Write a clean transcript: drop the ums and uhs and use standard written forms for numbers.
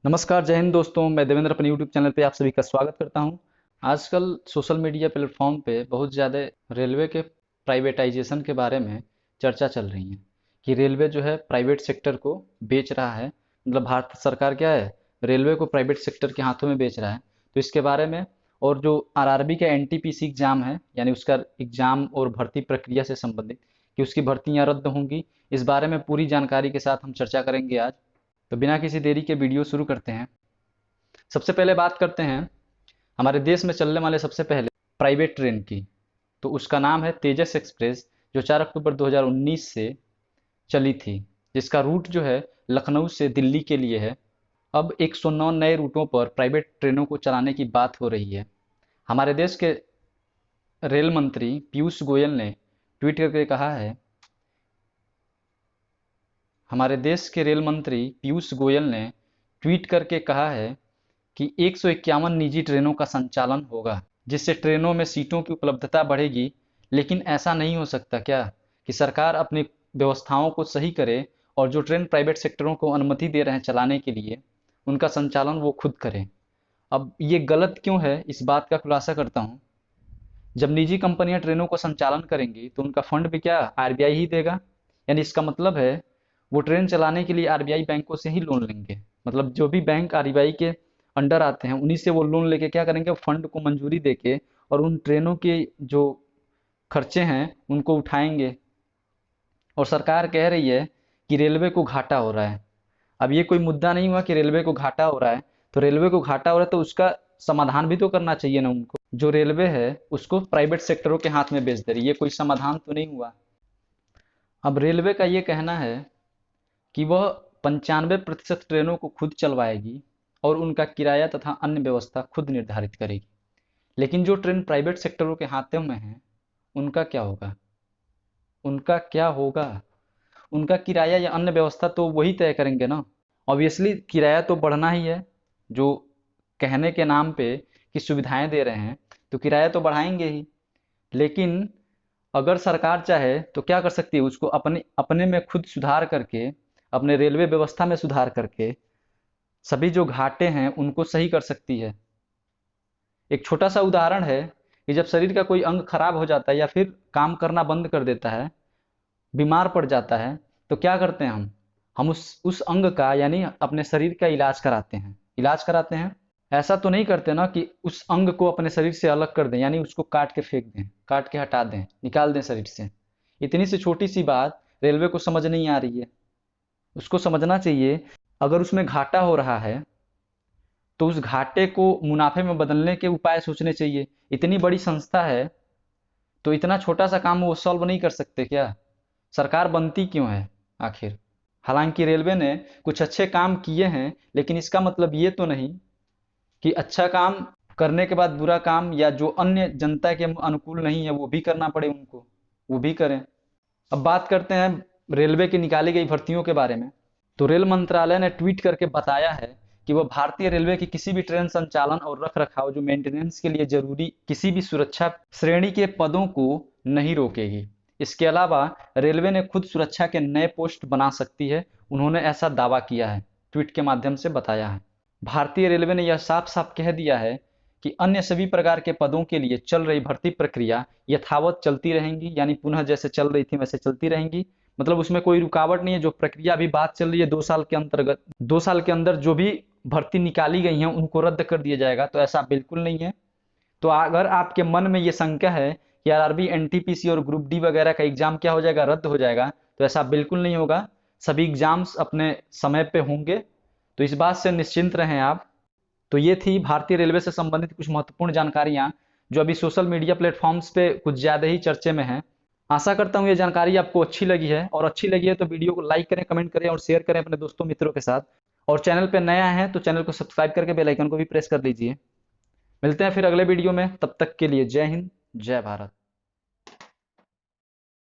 नमस्कार, जय हिंद दोस्तों। मैं देवेंद्र अपने यूट्यूब चैनल पे आप सभी का स्वागत करता हूं। आजकल सोशल मीडिया प्लेटफॉर्म पे बहुत ज़्यादा रेलवे के प्राइवेटाइजेशन के बारे में चर्चा चल रही है कि रेलवे जो है प्राइवेट सेक्टर को बेच रहा है। मतलब भारत सरकार क्या है, रेलवे को प्राइवेट सेक्टर के हाथों में बेच रहा है। तो इसके बारे में और जो आरआरबी का एनटीपीसी एग्ज़ाम है, यानी उसका एग्ज़ाम और भर्ती प्रक्रिया से संबंधित कि उसकी भर्तियाँ रद्द होंगी, इस बारे में पूरी जानकारी के साथ हम चर्चा करेंगे आज। तो बिना किसी देरी के वीडियो शुरू करते हैं। सबसे पहले बात करते हैं हमारे देश में चलने वाले सबसे पहले प्राइवेट ट्रेन की। तो उसका नाम है तेजस एक्सप्रेस, जो 4 अक्टूबर 2019 से चली थी, जिसका रूट जो है लखनऊ से दिल्ली के लिए है। अब 109 नए रूटों पर प्राइवेट ट्रेनों को चलाने की बात हो रही है। हमारे देश के रेल मंत्री पीयूष गोयल ने ट्वीट करके कहा है हमारे देश के रेल मंत्री पीयूष गोयल ने ट्वीट करके कहा है कि 151 निजी ट्रेनों का संचालन होगा, जिससे ट्रेनों में सीटों की उपलब्धता बढ़ेगी। लेकिन ऐसा नहीं हो सकता क्या कि सरकार अपनी व्यवस्थाओं को सही करे और जो ट्रेन प्राइवेट सेक्टरों को अनुमति दे रहे हैं चलाने के लिए, उनका संचालन वो खुद करें। अब ये गलत क्यों है, इस बात का खुलासा करता हूँ। जब निजी कंपनियां ट्रेनों को संचालन करेंगी तो उनका फंड भी क्या आरबीआई ही देगा। यानी इसका मतलब है वो ट्रेन चलाने के लिए आरबीआई बैंकों से ही लोन लेंगे। मतलब जो भी बैंक आरबीआई के अंडर आते हैं उन्हीं से वो लोन लेके क्या करेंगे, फंड को मंजूरी देके और उन ट्रेनों के जो खर्चे हैं उनको उठाएंगे। और सरकार कह रही है कि रेलवे को घाटा हो रहा है। अब ये कोई मुद्दा नहीं हुआ कि रेलवे को घाटा हो रहा है, तो रेलवे को घाटा हो रहा है तो उसका समाधान भी तो करना चाहिए ना उनको। जो रेलवे है उसको प्राइवेट सेक्टरों के हाथ में बेच दे रही है, ये कोई समाधान तो नहीं हुआ। अब रेलवे का ये कहना है कि वह 95% ट्रेनों को खुद चलवाएगी और उनका किराया तथा अन्य व्यवस्था खुद निर्धारित करेगी। लेकिन जो ट्रेन प्राइवेट सेक्टरों के हाथों में है उनका क्या होगा? उनका क्या होगा? उनका किराया या अन्य व्यवस्था तो वही तय करेंगे ना। ऑब्वियसली किराया तो बढ़ना ही है। जो कहने के नाम पे कि सुविधाएं दे रहे हैं तो किराया तो बढ़ाएंगे ही। लेकिन अगर सरकार चाहे तो क्या कर सकती है, उसको अपने अपने में खुद सुधार करके, अपने रेलवे व्यवस्था में सुधार करके सभी जो घाटे हैं उनको सही कर सकती है। एक छोटा सा उदाहरण है कि जब शरीर का कोई अंग खराब हो जाता है या फिर काम करना बंद कर देता है, बीमार पड़ जाता है, तो क्या करते हैं हम उस अंग का यानी अपने शरीर का इलाज कराते हैं। इलाज कराते हैं, ऐसा तो नहीं करते ना कि उस अंग को अपने शरीर से अलग कर दें, यानी उसको काट के फेंक दें, काट के हटा दें, निकाल दें शरीर से। इतनी सी छोटी सी बात रेलवे को समझ नहीं आ रही है। उसको समझना चाहिए अगर उसमें घाटा हो रहा है तो उस घाटे को मुनाफे में बदलने के उपाय सोचने चाहिए। इतनी बड़ी संस्था है तो इतना छोटा सा काम वो सॉल्व नहीं कर सकते क्या? सरकार बनती क्यों है आखिर? हालांकि रेलवे ने कुछ अच्छे काम किए हैं, लेकिन इसका मतलब ये तो नहीं कि अच्छा काम करने के बाद बुरा काम या जो अन्य जनता के अनुकूल नहीं है वो भी करना पड़े उनको, वो भी करें। अब बात करते हैं रेलवे की निकाली गई भर्तियों के बारे में। तो रेल मंत्रालय ने ट्वीट करके बताया है कि वह भारतीय रेलवे की किसी भी ट्रेन संचालन और रख रखाव जो मेंटेनेंस के लिए जरूरी किसी भी सुरक्षा श्रेणी के पदों को नहीं रोकेगी। इसके अलावा रेलवे ने खुद सुरक्षा के नए पोस्ट बना सकती है, उन्होंने ऐसा दावा किया है, ट्वीट के माध्यम से बताया है। भारतीय रेलवे ने यह साफ साफ कह दिया है कि अन्य सभी प्रकार के पदों के लिए चल रही भर्ती प्रक्रिया यथावत चलती रहेंगी, यानी पुनः जैसे चल रही थी वैसे चलती रहेंगी। मतलब उसमें कोई रुकावट नहीं है। जो प्रक्रिया अभी बात चल रही है 2 साल के अंतर्गत, 2 साल के अंदर जो भी भर्ती निकाली गई हैं उनको रद्द कर दिया जाएगा, तो ऐसा बिल्कुल नहीं है। तो अगर आपके मन में ये शंका है कि आरआरबी एनटीपीसी और ग्रुप डी वगैरह का एग्जाम क्या हो जाएगा, रद्द हो जाएगा, तो ऐसा बिल्कुल नहीं होगा। सभी एग्जाम्स अपने समय पे होंगे, तो इस बात से निश्चिंत रहें आप। तो ये थी भारतीय रेलवे से संबंधित कुछ महत्वपूर्ण जानकारियां जो अभी सोशल मीडिया प्लेटफॉर्म्स पे कुछ ज़्यादा ही चर्चे में हैं। आशा करता हूँ ये जानकारी आपको अच्छी लगी है, और अच्छी लगी है तो वीडियो को लाइक करें, कमेंट करें और शेयर करें अपने दोस्तों मित्रों के साथ। और चैनल पे नया है तो चैनल को सब्सक्राइब करके बेल आइकन को भी प्रेस कर लीजिए। मिलते हैं फिर अगले वीडियो में, तब तक के लिए जय हिंद, जय भारत।